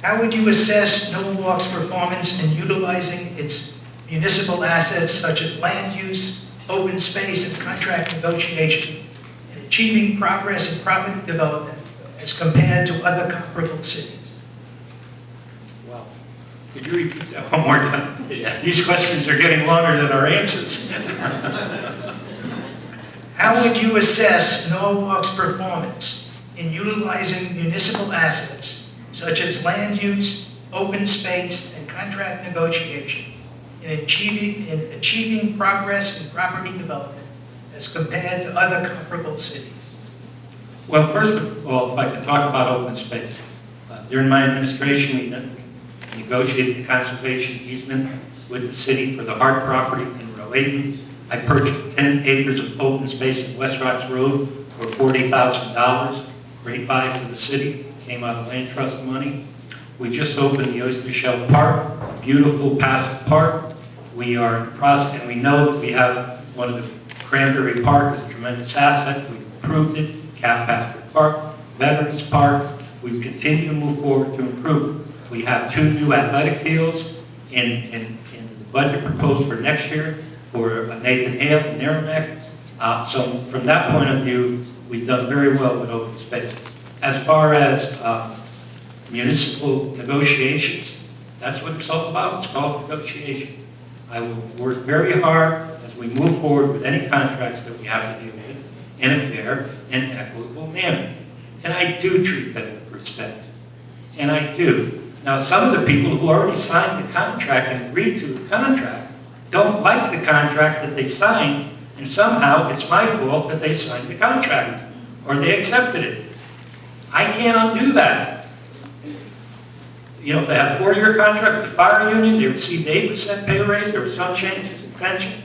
How would you assess Norwalk's performance in utilizing its municipal assets such as land use, open space, and contract negotiation, and achieving progress in property development as compared to other comparable cities? Well, could you repeat that one more time? Yeah. These questions are getting longer than our answers. How would you assess Norwalk's performance in utilizing municipal assets such as land use, open space, and contract negotiation, in achieving progress in property development as compared to other comparable cities? Well, first of all, if I could talk about open space. During my administration, we negotiated the conservation easement with the city for the Hart property in Rilling. I purchased 10 acres of open space in West Rocks Road for $40,000. Great buy for the city. Came out of land trust money. We just opened the Oyster Shell Park, a beautiful passive park. We are in the process, and we know that we have one of the Cranberry Park is a tremendous asset. We've improved it. Cathpaster Park, Veterans Park. We've continued to move forward to improve it. We have 2 new athletic fields in the budget proposed for next year for Nathan Hale and Merrimack. So from that point of view, we've done very well with open space. As far as municipal negotiations, that's what it's all about. It's called negotiation. I will work very hard as we move forward with any contracts that we have to deal with in a fair and equitable manner. And I do treat them with respect. And I do. Now, some of the people who already signed the contract and agreed to the contract don't like the contract that they signed, and somehow it's my fault that they signed the contract or they accepted it. I can't undo that. You know, they had a 4-year contract with the fire union. They received 8% pay raise. There were some changes in pension.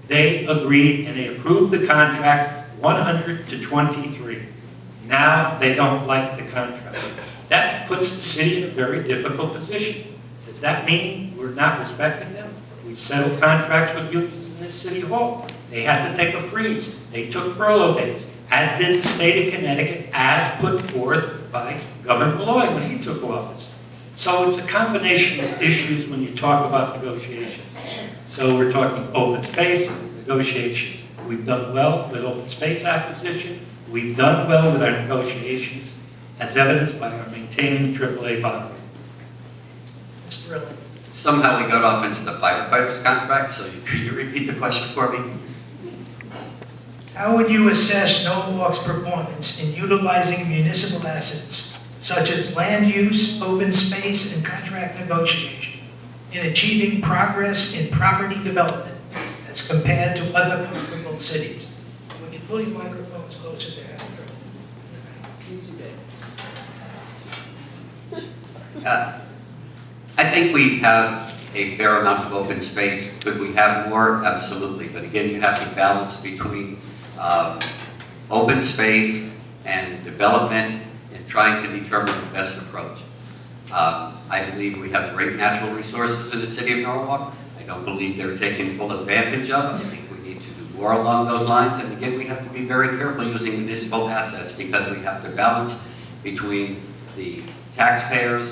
They agreed and they approved the contract 100 to 23. Now they don't like the contract. That puts the city in a very difficult position. Does that mean we're not respecting them? We've settled contracts with unions in this city hall. They had to take a freeze. They took furlough days, as did the state of Connecticut, as put forth by Governor Malloy when he took office. So it's a combination of issues when you talk about negotiations. So we're talking open space, negotiations. We've done well with open space acquisition. We've done well with our negotiations, as evidenced by our maintaining AAA bond rating. Mr. Rilling. Somehow we got off into the firefighters contract, so could you repeat the question for me? How would you assess Norwalk's performance in utilizing municipal assets such as land use, open space, and contract negotiation, in achieving progress in property development as compared to other comparable cities? When you pull your microphones closer there. I think we have a fair amount of open space. Could we have more? Absolutely. But again, you have to balance between open space and development and trying to determine the best approach. I believe we have great natural resources in the city of Norwalk. I don't believe they're taken full advantage of. I think we need to do more along those lines. And again, we have to be very careful using municipal assets because we have to balance between the taxpayers,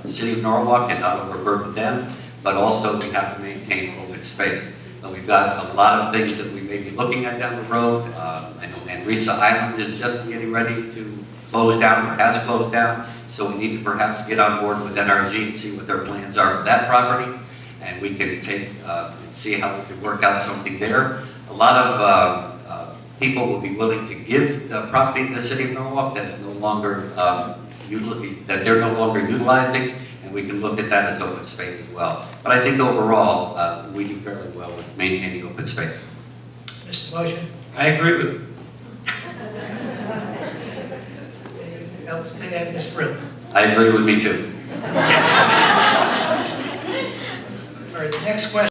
the city of Norwalk, and not overburden them, but also we have to maintain open space. We've got a lot of things that we may be looking at down the road. I know Manresa Island is just getting ready to close down or has closed down, so we need to perhaps get on board with NRG and see what their plans are for that property, and we can take and see how we can work out something there. A lot of people will be willing to give the property in the city of Norwalk that is no longer that they're no longer utilizing, and we can look at that as open space as well. But I think overall, we do fairly well with maintaining open space. Mr. Moccia? I agree with you. Anything else to add, Mr. Rilling? I agree with me too. All right, the next question.